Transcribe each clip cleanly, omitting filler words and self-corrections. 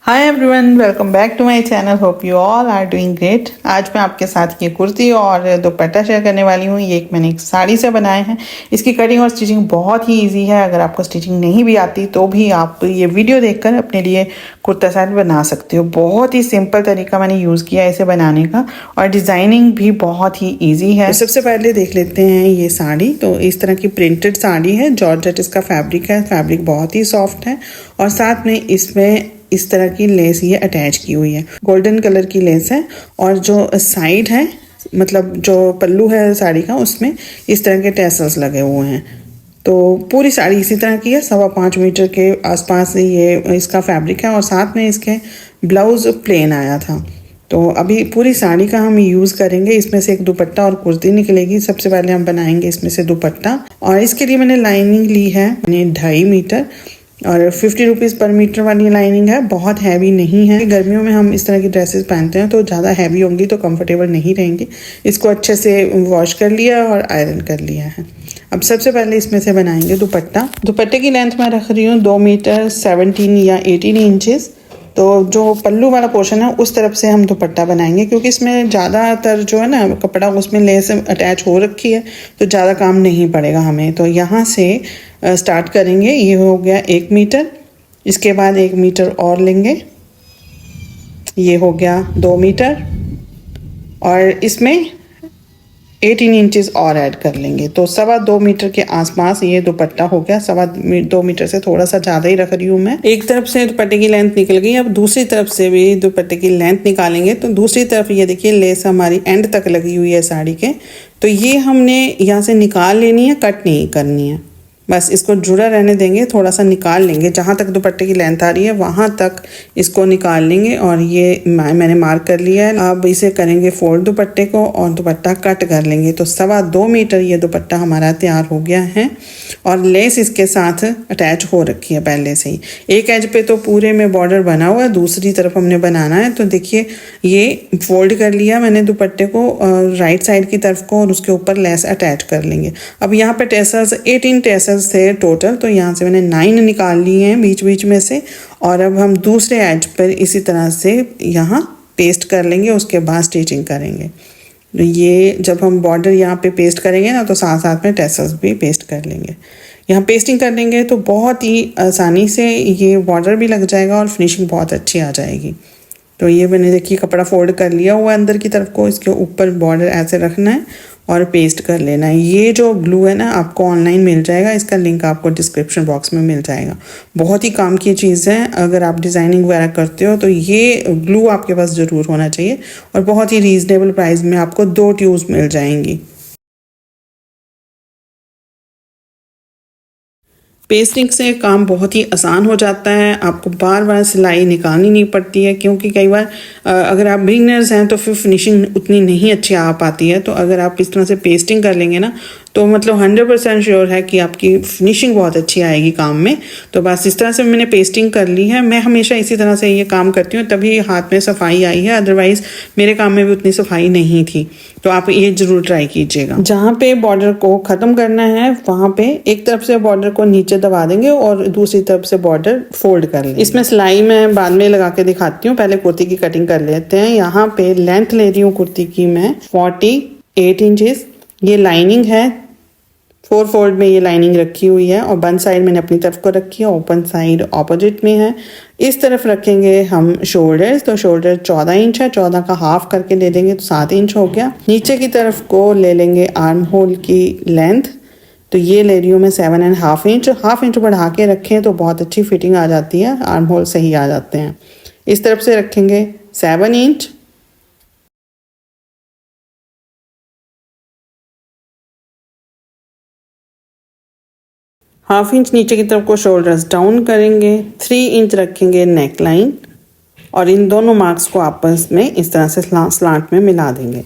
Hi everyone, welcome back to my channel. Hope you all are doing great. आज मैं आपके साथ ये कुर्ती और दुपट्टा शेयर करने वाली हूँ। ये मैंने एक साड़ी से बनाए हैं। इसकी कटिंग और स्टिचिंग बहुत ही इजी है। अगर आपको स्टिचिंग नहीं भी आती तो भी आप ये वीडियो देखकर अपने लिए कुर्ता सेट बना सकते हो। बहुत ही सिंपल तरीका मैंने यूज़ किया इसे बनाने का और डिज़ाइनिंग भी बहुत ही ईजी है। तो सबसे पहले देख लेते हैं ये साड़ी। तो इस तरह की प्रिंटेड साड़ी है, जॉर्जेट इसका फैब्रिक है। फैब्रिक बहुत ही सॉफ्ट है और साथ में इसमें इस तरह की लेस ये अटैच की हुई है। गोल्डन कलर की लेस है और जो साइड है, मतलब जो पल्लू है साड़ी का, उसमें इस तरह के टैसल्स लगे हुए हैं। तो पूरी साड़ी इसी तरह की है। 5.25 मीटर के आसपास ये इसका फैब्रिक है और साथ में इसके ब्लाउज प्लेन आया था। तो अभी पूरी साड़ी का हम यूज़ करेंगे। इसमें से एक दुपट्टा और कुर्ती निकलेगी। सबसे पहले हम बनाएंगे इसमें से दुपट्टा और इसके लिए मैंने लाइनिंग ली है 2.5 मीटर और 50 रुपीज़ पर मीटर वाली लाइनिंग है। बहुत हैवी नहीं है। गर्मियों में हम इस तरह की ड्रेसेस पहनते हैं तो ज़्यादा हैवी होंगी तो कंफर्टेबल नहीं रहेंगी। इसको अच्छे से वॉश कर लिया और आयरन कर लिया है। अब सबसे पहले इसमें से बनाएंगे दुपट्टा। दुपट्टे की लेंथ मैं रख रही हूँ 2 मीटर 17 या 18 इंचेस। तो जो पल्लू वाला पोर्शन है उस तरफ से हम दुपट्टा बनाएंगे, क्योंकि इसमें ज़्यादातर जो है ना कपड़ा उसमें लेस अटैच हो रखी है तो ज़्यादा काम नहीं पड़ेगा हमें। तो यहाँ से स्टार्ट करेंगे। ये हो गया 1 मीटर। इसके बाद 1 मीटर और लेंगे। ये हो गया 2 मीटर और इसमें 18 इंचेस और ऐड कर लेंगे। तो 2.25 मीटर के आसपास ये दुपट्टा हो गया। 2.25 मीटर से थोड़ा सा ज़्यादा ही रख रही हूँ मैं। एक तरफ से दुपट्टे की लेंथ निकल गई। अब दूसरी तरफ से भी दुपट्टे की लेंथ निकालेंगे। तो दूसरी तरफ ये देखिए लेस हमारी एंड तक लगी हुई है साड़ी के। तो ये हमने यहाँ से निकाल लेनी है, कट नहीं करनी है। बस इसको जुड़ा रहने देंगे। थोड़ा सा निकाल लेंगे, जहाँ तक दुपट्टे की लेंथ आ रही है वहाँ तक इसको निकाल लेंगे और ये मैंने मार्क कर लिया है। अब इसे करेंगे फोल्ड दुपट्टे को और दुपट्टा कट कर लेंगे। तो 2.25 मीटर ये दुपट्टा हमारा तैयार हो गया है और लेस इसके साथ अटैच हो रखी है पहले से ही। एक एज पे तो पूरे में बॉर्डर बना हुआ है, दूसरी तरफ हमने बनाना है। तो देखिए ये फोल्ड कर लिया मैंने दुपट्टे को राइट साइड की तरफ को और उसके ऊपर लेस अटैच कर लेंगे। अब यहाँ पे टेसल्स 18 टेसल्स थे टोटल। तो यहाँ से मैंने 9 निकाल लिए हैं बीच बीच में से और अब हम दूसरे एज पर इसी तरह से यहाँ पेस्ट कर लेंगे। उसके बाद स्टिचिंग करेंगे। तो ये जब हम बॉर्डर यहाँ पे पेस्ट करेंगे ना तो साथ साथ में टेसल्स भी पेस्ट कर लेंगे। यहाँ पेस्टिंग कर लेंगे तो बहुत ही आसानी से ये बॉर्डर भी लग जाएगा और फिनिशिंग बहुत अच्छी आ जाएगी। तो ये मैंने देखिए कपड़ा फोल्ड कर लिया हुआ अंदर की तरफ को। इसके ऊपर बॉर्डर ऐसे रखना है और पेस्ट कर लेना है। ये जो ग्लू है ना आपको ऑनलाइन मिल जाएगा, इसका लिंक आपको डिस्क्रिप्शन बॉक्स में मिल जाएगा। बहुत ही काम की चीज़ है। अगर आप डिज़ाइनिंग वगैरह करते हो तो ये ग्लू आपके पास ज़रूर होना चाहिए और बहुत ही रीज़नेबल प्राइस में आपको 2 ट्यूब्स मिल जाएंगी। पेस्टिंग से काम बहुत ही आसान हो जाता है। आपको बार बार सिलाई निकालनी नहीं पड़ती है, क्योंकि कई बार अगर आप बिगिनर्स हैं तो फिर फिनिशिंग उतनी नहीं अच्छी आ पाती है। तो अगर आप इस तरह से पेस्टिंग कर लेंगे ना तो मतलब 100% श्योर है कि आपकी फिनिशिंग बहुत अच्छी आएगी काम में। तो बस इस तरह से मैंने पेस्टिंग कर ली है। मैं हमेशा इसी तरह से ये काम करती हूँ, तभी हाथ में सफाई आई है। अदरवाइज़ मेरे काम में भी उतनी सफाई नहीं थी। तो आप ये ज़रूर ट्राई कीजिएगा। जहाँ पे बॉर्डर को ख़त्म करना है वहाँ पे एक तरफ से बॉर्डर को नीचे दबा देंगे और दूसरी तरफ से बॉर्डर फोल्ड कर लेंगे। इसमें सिलाई मैं बाद में लगा के दिखाती हूँ। पहले कुर्ती की कटिंग कर लेते हैं। यहाँ पे लेंथ ले रही हूँ कुर्ती की मैं 48 इंचेस। ये लाइनिंग है, 4 फोल्ड में ये लाइनिंग रखी हुई है और बंद साइड मैंने अपनी तरफ को रखी है, ओपन साइड ऑपोजिट में है। इस तरफ रखेंगे हम शोल्डर्स। तो शोल्डर 14 इंच है, 14 का हाफ करके ले देंगे तो 7 इंच हो गया। नीचे की तरफ को ले लेंगे आर्म होल की लेंथ। तो ये ले रही हूँ मैं 7.5 इंच। हाफ इंच बढ़ा के रखें तो बहुत अच्छी फिटिंग आ जाती है, आर्म होल सही आ जाते हैं। इस तरफ से रखेंगे 7 इंच। हाफ इंच नीचे की तरफ को शोल्डर्स डाउन करेंगे। 3 इंच रखेंगे नेक लाइन और इन दोनों मार्क्स को आपस में इस तरह से स्लांट में मिला देंगे।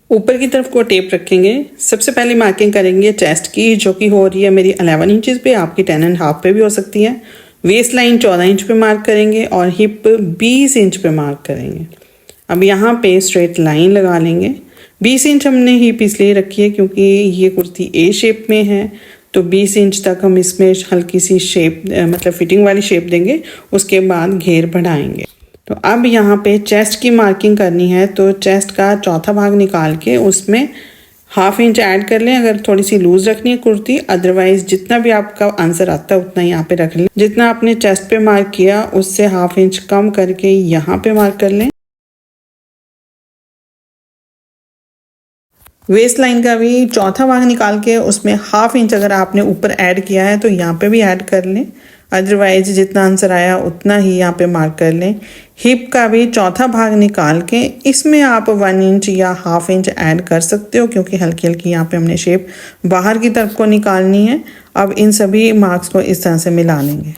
ऊपर की तरफ को टेप रखेंगे। सबसे पहले मार्किंग करेंगे चेस्ट की, जो कि हो रही है मेरी 11 इंचेस पे, आपकी 10.5 पे भी हो सकती है। वेस्ट लाइन 14 इंच पे मार्क करेंगे और हिप 20 इंच पे मार्क करेंगे। अब यहाँ पे स्ट्रेट लाइन लगा लेंगे। 20 इंच हमने हिप इसलिए रखी है क्योंकि ये कुर्ती ए शेप में है तो 20 इंच तक हम इसमें हल्की सी शेप मतलब फिटिंग वाली शेप देंगे, उसके बाद घेर बढ़ाएंगे। तो अब यहाँ पे चेस्ट की मार्किंग करनी है, तो चेस्ट का चौथा भाग निकाल के उसमें ½ इंच ऐड कर लें। अगर थोड़ी सी लूज रखनी है कुर्ती, अदरवाइज जितना भी आपका आंसर आता है उतना यहाँ पे रख लें। जितना आपने चेस्ट पे मार्क किया उससे ½ इंच कम करके यहाँ पे मार्क कर लें। वेस्ट लाइन का भी चौथा भाग निकाल के उसमें ½ इंच अगर आपने ऊपर ऐड किया है तो यहाँ पे भी ऐड कर लें, अदरवाइज जितना आंसर आया उतना ही यहाँ पे मार्क कर लें। हिप का भी चौथा भाग निकाल के इसमें आप 1 इंच या ½ इंच ऐड कर सकते हो, क्योंकि हल्की हल्की यहाँ पे हमने शेप बाहर की तरफ को निकालनी है। अब इन सभी मार्क्स को इस तरह से मिला लेंगे।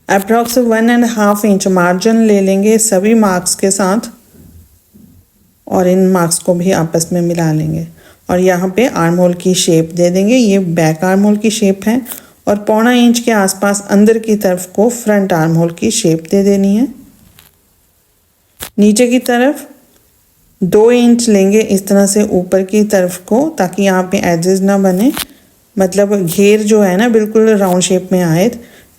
अप्रॉक्स 1.5 इंच मार्जिन ले लेंगे सभी मार्क्स के साथ और इन मार्क्स को भी आपस में मिला लेंगे और यहाँ पे आर्म होल की शेप दे देंगे। ये बैक आर्म होल की शेप है और 1.25 इंच के आसपास अंदर की तरफ को फ्रंट आर्म होल की शेप दे देनी है। नीचे की तरफ 2 इंच लेंगे इस तरह से ऊपर की तरफ को, ताकि यहाँ पे एजेस ना बने, मतलब घेर जो है ना बिल्कुल राउंड शेप में आए।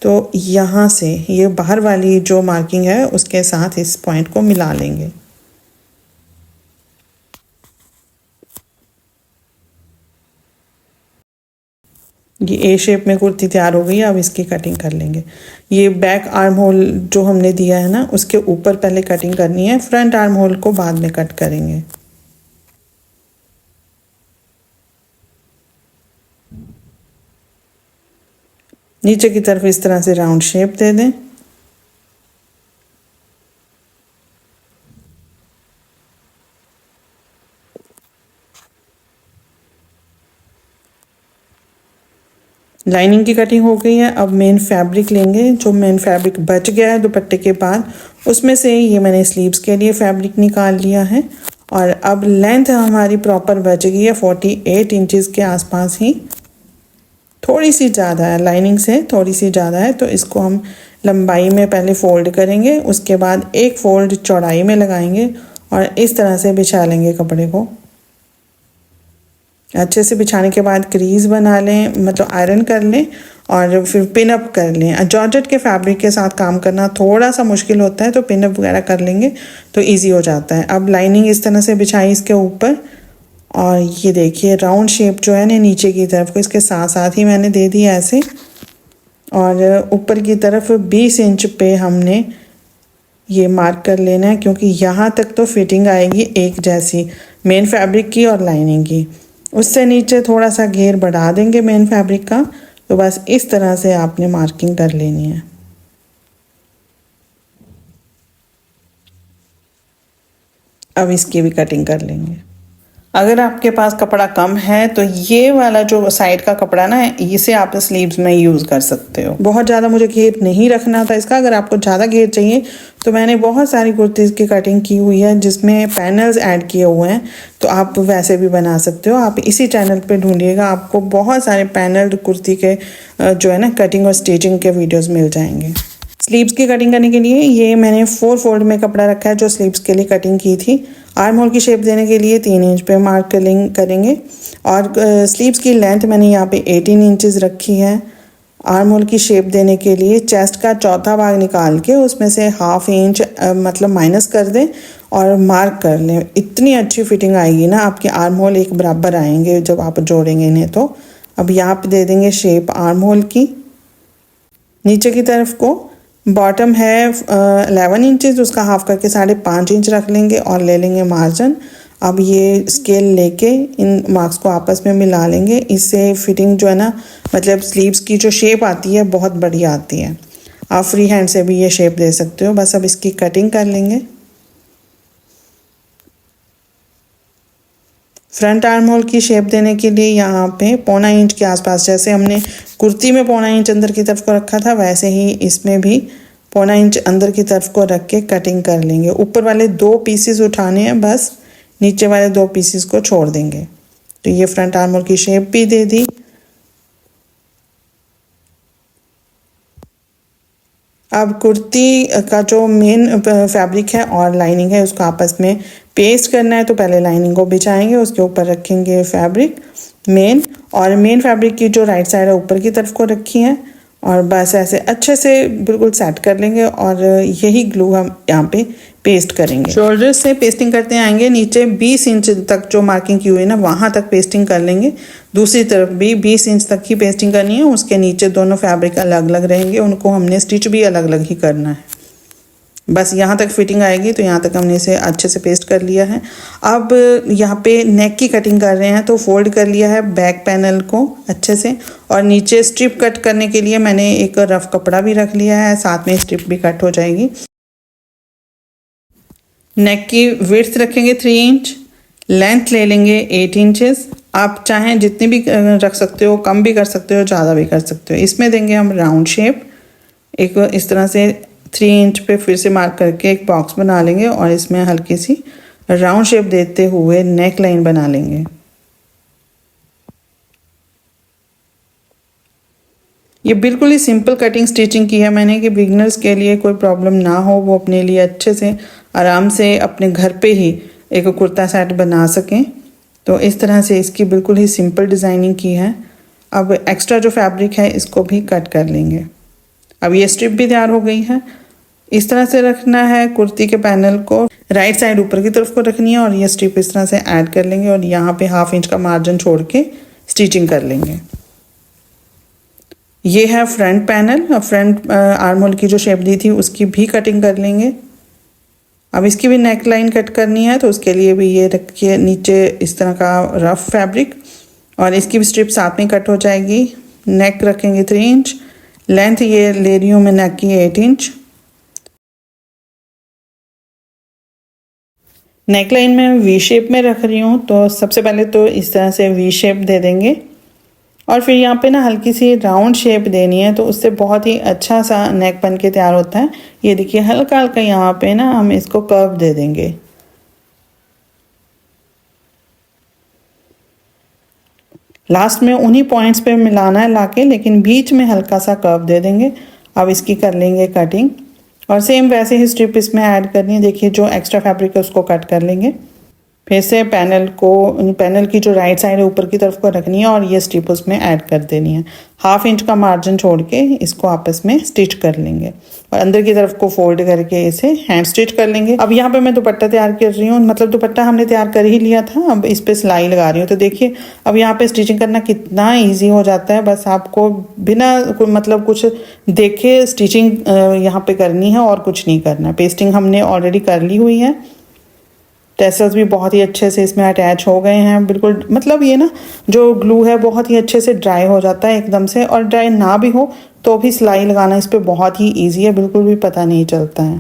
तो यहाँ से ये बाहर वाली जो मार्किंग है उसके साथ इस पॉइंट को मिला लेंगे। ये ए शेप में कुर्ती तैयार हो गई। अब इसकी कटिंग कर लेंगे। ये बैक आर्म होल जो हमने दिया है ना उसके ऊपर पहले कटिंग करनी है, फ्रंट आर्म होल को बाद में कट करेंगे। नीचे की तरफ इस तरह से राउंड शेप दे दें। लाइनिंग की कटिंग हो गई है। अब मेन फैब्रिक लेंगे। जो मेन फैब्रिक बच गया है दुपट्टे के बाद, उसमें से ये मैंने स्लीव्स के लिए फैब्रिक निकाल लिया है और अब लेंथ हमारी प्रॉपर बच गई है 48 इंचेस के आसपास ही। थोड़ी सी ज़्यादा है, लाइनिंग से थोड़ी सी ज़्यादा है, तो इसको हम लंबाई में पहले फ़ोल्ड करेंगे, उसके बाद एक फ़ोल्ड चौड़ाई में लगाएंगे और इस तरह से बिछा लेंगे कपड़े को। अच्छे से बिछाने के बाद क्रीज बना लें, मतलब आयरन कर लें और फिर पिन अप कर लें। जॉर्जेट के फैब्रिक के साथ काम करना थोड़ा सा मुश्किल होता है, तो पिन अप वगैरह कर लेंगे तो इजी हो जाता है। अब लाइनिंग इस तरह से बिछाई इसके ऊपर और ये देखिए राउंड शेप जो है ना नीचे की तरफ को इसके साथ साथ ही मैंने दे दी ऐसे, और ऊपर की तरफ 20 इंच पे हमने ये मार्क कर लेना है, क्योंकि यहाँ तक तो फिटिंग आएगी एक जैसी मेन फैब्रिक की और लाइनिंग की। उससे नीचे थोड़ा सा घेर बढ़ा देंगे मेन फैब्रिक का। तो बस इस तरह से आपने मार्किंग कर लेनी है। अब इसकी भी कटिंग कर लेंगे। अगर आपके पास कपड़ा कम है तो ये वाला जो साइड का कपड़ा ना इसे आप स्लीव्स में यूज़ कर सकते हो। बहुत ज़्यादा मुझे घेर नहीं रखना था इसका। अगर आपको ज़्यादा घेर चाहिए तो मैंने बहुत सारी कुर्तीज़ की कटिंग की हुई है जिसमें पैनल्स ऐड किए हुए हैं, तो आप वैसे भी बना सकते हो। आप इसी चैनल पे ढूंढिएगा, आपको बहुत सारे पैनल्ड कुर्ती के जो है ना कटिंग और स्टिचिंग के वीडियोज़ मिल जाएंगे। स्लीव्स की कटिंग करने के लिए ये मैंने 4 फोल्ड में कपड़ा रखा है जो स्लीव्स के लिए कटिंग की थी। आर्म होल की शेप देने के लिए 3 इंच पे मार्क करेंगे और स्लीव्स की लेंथ मैंने यहाँ पे 18 इंचेस रखी है। आर्म होल की शेप देने के लिए चेस्ट का चौथा भाग निकाल के उसमें से ½ इंच मतलब माइनस कर दें और मार्क कर लें। इतनी अच्छी फिटिंग आएगी ना, आपके आर्म होल एक बराबर आएंगे जब आप जोड़ेंगे इन्हें। तो अब यहाँ पे दे देंगे शेप आर्म होल की। नीचे की तरफ को बॉटम है 11 इंचेस, उसका हाफ करके 5.5 इंच रख लेंगे और ले लेंगे मार्जिन। अब ये स्केल लेके इन मार्क्स को आपस में मिला लेंगे। इससे फिटिंग जो है ना, मतलब स्लीव्स की जो शेप आती है बहुत बढ़िया आती है। आप फ्री हैंड से भी ये शेप दे सकते हो। बस अब इसकी कटिंग कर लेंगे। फ्रंट आर्म होल की शेप देने के लिए यहाँ पे 1.25 इंच के आसपास, जैसे हमने कुर्ती में 1.25 इंच अंदर की तरफ को रखा था वैसे ही इसमें भी 1.25 इंच अंदर की तरफ को रख के कटिंग कर लेंगे। ऊपर वाले 2 पीसेस उठाने हैं, बस नीचे वाले 2 पीसेस को छोड़ देंगे। तो ये फ्रंट आर्म होल की शेप भी दे दी। अब कुर्ती का जो मेन फैब्रिक है और लाइनिंग है उसको आपस में पेस्ट करना है। तो पहले लाइनिंग को बिछाएंगे, उसके ऊपर रखेंगे फैब्रिक मेन, और मेन फैब्रिक की जो राइट साइड है ऊपर की तरफ को रखी है, और बस ऐसे अच्छे से बिल्कुल सेट कर लेंगे। और यही ग्लू हम यहाँ पे पेस्ट करेंगे। शोल्डर से पेस्टिंग करते आएंगे, नीचे 20 इंच तक जो मार्किंग की हुई है ना वहाँ तक पेस्टिंग कर लेंगे। दूसरी तरफ भी 20 इंच तक की पेस्टिंग करनी है। उसके नीचे दोनों फैब्रिक अलग अलग रहेंगे, उनको हमने स्टिच भी अलग अलग ही करना है। बस यहाँ तक फिटिंग आएगी, तो यहाँ तक हमने इसे अच्छे से पेस्ट कर लिया है। अब यहाँ पे नेक की कटिंग कर रहे हैं, तो फोल्ड कर लिया है बैक पैनल को अच्छे से, और नीचे स्ट्रिप कट करने के लिए मैंने एक रफ कपड़ा भी रख लिया है, साथ में स्ट्रिप भी कट हो जाएगी। नेक की विड्थ रखेंगे 3 इंच, लेंथ ले लेंगे 8 इंचेस। आप चाहें जितनी भी रख सकते हो, कम भी कर सकते हो, ज़्यादा भी कर सकते हो। इसमें देंगे हम राउंड शेप, एक इस तरह से 3 इंच पे फिर से मार्क करके एक बॉक्स बना लेंगे, और इसमें हल्की सी राउंड शेप देते हुए नेक लाइन बना लेंगे। ये बिल्कुल ही सिंपल कटिंग स्टिचिंग की है मैंने, कि बिगिनर्स के लिए कोई प्रॉब्लम ना हो, वो अपने लिए अच्छे से आराम से अपने घर पे ही एक कुर्ता सेट बना सकें। तो इस तरह से इसकी बिल्कुल ही सिंपल डिज़ाइनिंग की है। अब एक्स्ट्रा जो फैब्रिक है इसको भी कट कर लेंगे। अब ये स्ट्रिप भी तैयार हो गई है। इस तरह से रखना है कुर्ती के पैनल को, राइट साइड ऊपर की तरफ को रखनी है, और ये स्ट्रिप इस तरह से ऐड कर लेंगे, और यहाँ पे 1/2 इंच का मार्जिन छोड़ के स्टिचिंग कर लेंगे। ये है फ्रंट पैनल। अब फ्रंट आर्म होल की जो शेप दी थी उसकी भी कटिंग कर लेंगे। अब इसकी भी नेक लाइन कट करनी है, तो उसके लिए भी ये रखिए नीचे इस तरह का रफ फैब्रिक, और इसकी भी स्ट्रिप साथ में कट हो जाएगी। नेक रखेंगे 3 इंच, लेंथ ये ले रही हूँ मैं नेक की 8 इंच। नेक लाइन में वी शेप में रख रही हूँ, तो सबसे पहले तो इस तरह से वी शेप दे देंगे, और फिर यहाँ पे ना हल्की सी राउंड शेप देनी है, तो उससे बहुत ही अच्छा सा नेक बन के तैयार होता है। ये देखिए हल्का हल्का यहाँ पे ना हम इसको कर्व दे देंगे। लास्ट में उन्हीं पॉइंट्स पे मिलाना है लाके, लेकिन बीच में हल्का सा कर्व दे देंगे। अब इसकी कर लेंगे कटिंग, और सेम वैसे ही स्ट्रिप इसमें ऐड करनी है। देखिए जो एक्स्ट्रा फैब्रिक है उसको कट कर लेंगे। फिर से पैनल की जो राइट साइड है ऊपर की तरफ को रखनी है, और ये स्ट्रिप उसमें ऐड कर देनी है। 1/2 इंच का मार्जिन छोड़ के इसको आपस में स्टिच कर लेंगे, और अंदर की तरफ को फोल्ड करके इसे हैंड स्टिच कर लेंगे। अब यहाँ पे मैं दुपट्टा तैयार कर रही हूँ, मतलब दुपट्टा हमने तैयार कर ही लिया था, अब इस पे सिलाई लगा रही हूँ। तो देखिए अब यहाँ पे स्टिचिंग करना कितना ईजी हो जाता है। बस आपको बिना मतलब कुछ देखे स्टिचिंग यहाँ पे करनी है, और कुछ नहीं करना। पेस्टिंग हमने ऑलरेडी कर ली हुई है, टेसल्स भी बहुत ही अच्छे से इसमें अटैच हो गए हैं। बिल्कुल मतलब ये ना जो ग्लू है बहुत ही अच्छे से ड्राई हो जाता है एकदम से, और ड्राई ना भी हो तो भी सिलाई लगाना इस पर बहुत ही इजी है, बिल्कुल भी पता नहीं चलता है।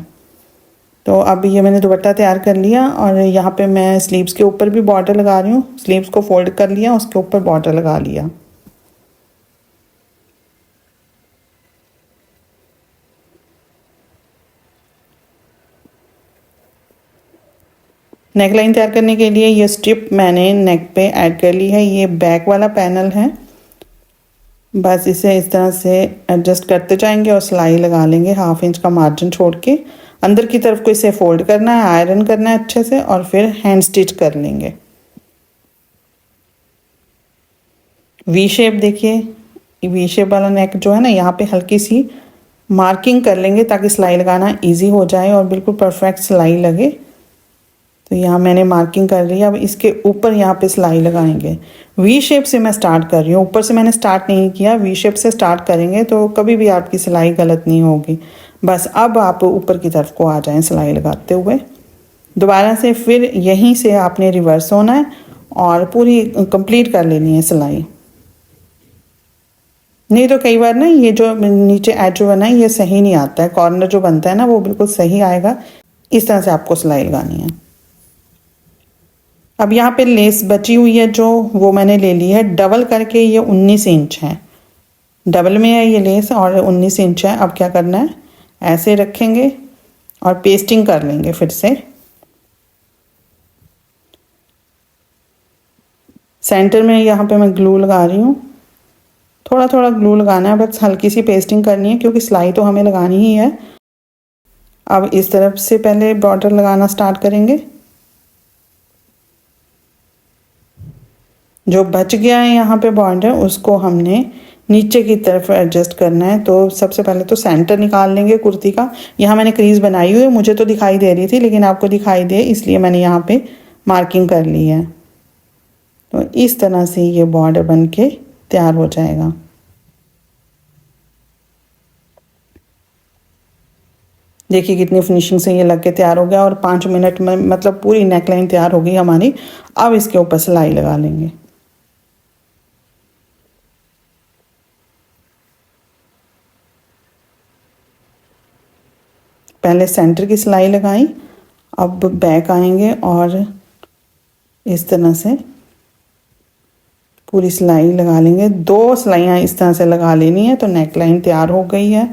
तो अब ये मैंने दुपट्टा तैयार कर लिया, और यहाँ पे मैं स्लीव्स के ऊपर भी बॉर्डर लगा रही हूँ। स्लीव्स को फोल्ड कर लिया, उसके ऊपर बॉर्डर लगा लिया। नेक लाइन तैयार करने के लिए ये स्ट्रिप मैंने नेक पे ऐड कर ली है। ये बैक वाला पैनल है, बस इसे इस तरह से एडजस्ट करते जाएंगे और सिलाई लगा लेंगे 1/2 इंच का मार्जिन छोड़ के। अंदर की तरफ को इसे फोल्ड करना है, आयरन करना है अच्छे से, और फिर हैंड स्टिच कर लेंगे। वी शेप देखिए, वी शेप वाला नेक जो है ना, यहाँ पे हल्की सी मार्किंग कर लेंगे ताकि सिलाई लगाना इजी हो जाए और बिल्कुल परफेक्ट सिलाई लगे। तो यहाँ मैंने मार्किंग कर ली है। अब इसके ऊपर यहाँ पे सिलाई लगाएंगे। वी शेप से मैं स्टार्ट कर रही हूँ, ऊपर से मैंने स्टार्ट नहीं किया। वी शेप से स्टार्ट करेंगे तो कभी भी आपकी सिलाई गलत नहीं होगी। बस अब आप ऊपर की तरफ को आ जाएं सिलाई लगाते हुए। दोबारा से फिर यहीं से आपने रिवर्स होना है और पूरी कंप्लीट कर लेनी है सिलाई। नहीं तो कई बार ना ये जो नीचे एज जो बना है ये सही नहीं आता है, कॉर्नर जो बनता है ना वो बिल्कुल सही आएगा। इस तरह से आपको सिलाई लगानी है। अब यहाँ पे लेस बची हुई है जो, वो मैंने ले ली है डबल करके। ये 19 इंच है, डबल में है ये लेस और 19 इंच है। अब क्या करना है, ऐसे रखेंगे और पेस्टिंग कर लेंगे फिर से। सेंटर में यहाँ पे मैं ग्लू लगा रही हूँ, थोड़ा थोड़ा ग्लू लगाना है, बस हल्की सी पेस्टिंग करनी है क्योंकि सिलाई तो हमें लगानी ही है। अब इस तरफ से पहले बॉर्डर लगाना स्टार्ट करेंगे। जो बच गया है यहाँ पे बॉर्डर, उसको हमने नीचे की तरफ एडजस्ट करना है। तो सबसे पहले तो सेंटर निकाल लेंगे कुर्ती का। यहाँ मैंने क्रीज बनाई हुई है, मुझे तो दिखाई दे रही थी लेकिन आपको दिखाई दे इसलिए मैंने यहाँ पे मार्किंग कर ली है। तो इस तरह से ये बॉर्डर बन के तैयार हो जाएगा। देखिए कितनी फिनिशिंग से ये लग के तैयार हो गया और 5 मिनट में मतलब पूरी नेकलाइन तैयार हो गई हमारी। अब इसके ऊपर सिलाई लगा लेंगे। पहले सेंटर की सिलाई लगाई, अब बैक आएंगे और इस तरह से पूरी सिलाई लगा लेंगे। 2 सिलाइयाँ इस तरह से लगा लेनी है तो नेकलाइन तैयार हो गई है।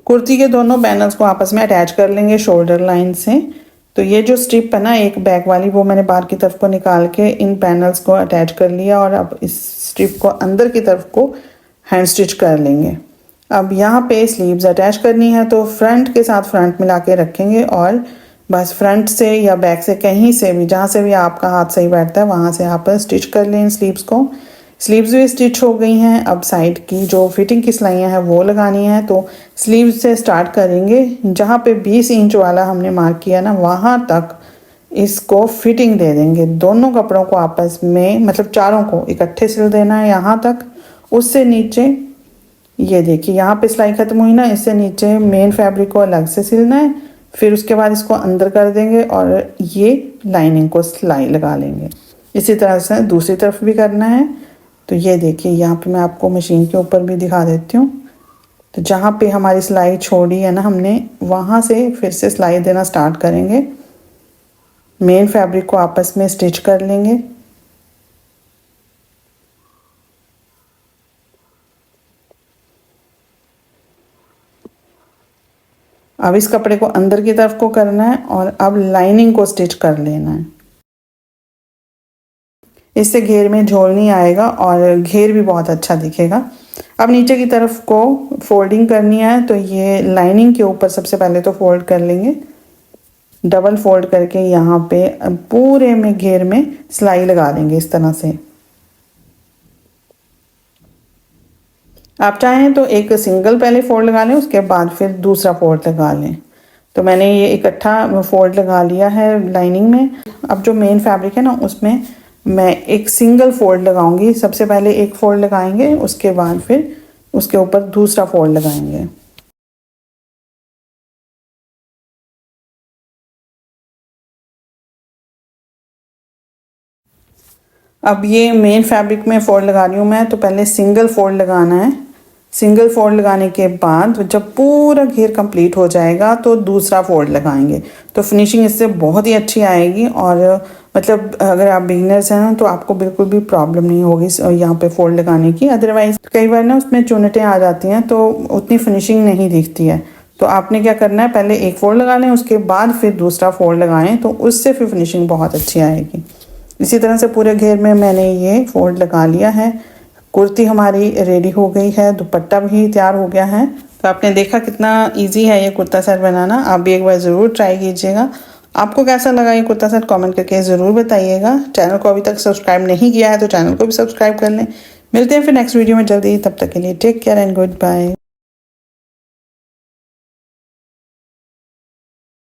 कुर्ती के दोनों पैनल्स को आपस में अटैच कर लेंगे शोल्डर लाइन से। तो ये जो स्ट्रिप है ना एक बैक वाली, वो मैंने बाहर की तरफ को निकाल के इन पैनल्स को अटैच कर लिया और अब इस स्ट्रिप को अंदर की तरफ को हैंड स्टिच कर लेंगे। अब यहाँ पे स्लीव्स अटैच करनी है तो फ्रंट के साथ फ्रंट मिला के रखेंगे और बस फ्रंट से या बैक से कहीं से भी, जहाँ से भी आपका हाथ सही बैठता है वहाँ से आप स्टिच कर लें इन स्लीव्स को। स्लीव्स भी स्टिच हो गई हैं। अब साइड की जो फिटिंग की सिलाइयाँ हैं वो लगानी है। तो स्लीव से स्टार्ट करेंगे, जहाँ पे 20 इंच वाला हमने मार्क किया ना वहाँ तक इसको फिटिंग दे देंगे। दोनों कपड़ों को आपस में मतलब चारों को इकट्ठे सिल देना है यहाँ तक। उससे नीचे ये देखिए यहाँ पे सिलाई खत्म हुई ना, इससे नीचे मेन फैब्रिक को अलग से सिलना है। फिर उसके बाद इसको अंदर कर देंगे और ये लाइनिंग को सिलाई लगा लेंगे। इसी तरह से दूसरी तरफ भी करना है। तो ये देखिए यहाँ पे मैं आपको मशीन के ऊपर भी दिखा देती हूँ। तो जहाँ पे हमारी सिलाई छोड़ी है ना हमने, वहाँ से फिर से सिलाई देना स्टार्ट करेंगे। मेन फैब्रिक को आपस में स्टिच कर लेंगे। अब इस कपड़े को अंदर की तरफ को करना है और अब लाइनिंग को स्टिच कर लेना है। इससे घेर में झोल नहीं आएगा और घेर भी बहुत अच्छा दिखेगा। अब नीचे की तरफ को फोल्डिंग करनी है। तो ये लाइनिंग के ऊपर सबसे पहले तो फोल्ड कर लेंगे, डबल फोल्ड करके यहाँ पे पूरे में घेर में सिलाई लगा देंगे इस तरह से। आप चाहें तो एक सिंगल पहले फोल्ड लगा लें, उसके बाद फिर दूसरा फोल्ड लगा लें। तो मैंने ये इकट्ठा फोल्ड लगा लिया है लाइनिंग में। अब जो मेन फैब्रिक है ना उसमें मैं एक सिंगल फोल्ड लगाऊंगी। सबसे पहले एक फोल्ड लगाएंगे, उसके बाद फिर उसके ऊपर दूसरा फोल्ड लगाएंगे। अब ये मेन फैब्रिक में फोल्ड लगा रही हूँ मैं। तो पहले सिंगल फोल्ड लगाना है। सिंगल फोल्ड लगाने के बाद जब पूरा घेर कंप्लीट हो जाएगा तो दूसरा फोल्ड लगाएंगे। तो फिनिशिंग इससे बहुत ही अच्छी आएगी और मतलब अगर आप बिगिनर्स हैं ना तो आपको बिल्कुल भी प्रॉब्लम नहीं होगी यहाँ पे फोल्ड लगाने की। अदरवाइज कई बार ना उसमें चुनटें आ जाती हैं तो उतनी फिनिशिंग नहीं दिखती है। तो आपने क्या करना है, पहले एक फोल्ड लगा लें, उसके बाद फिर दूसरा फोल्ड लगाएं तो उससे फिर फिनिशिंग बहुत अच्छी आएगी। इसी तरह से पूरे घेर में मैंने ये फोल्ड लगा लिया है। कुर्ती हमारी रेडी हो गई है, दुपट्टा भी तैयार हो गया है। तो आपने देखा कितना इजी है ये कुर्ता सेट बनाना। आप भी एक बार ज़रूर ट्राई कीजिएगा। आपको कैसा लगा ये कुर्ता सेट कमेंट करके ज़रूर बताइएगा। चैनल को अभी तक सब्सक्राइब नहीं किया है तो चैनल को भी सब्सक्राइब कर लें। मिलते हैं फिर नेक्स्ट वीडियो में जल्दी। तब तक के लिए take care and good bye.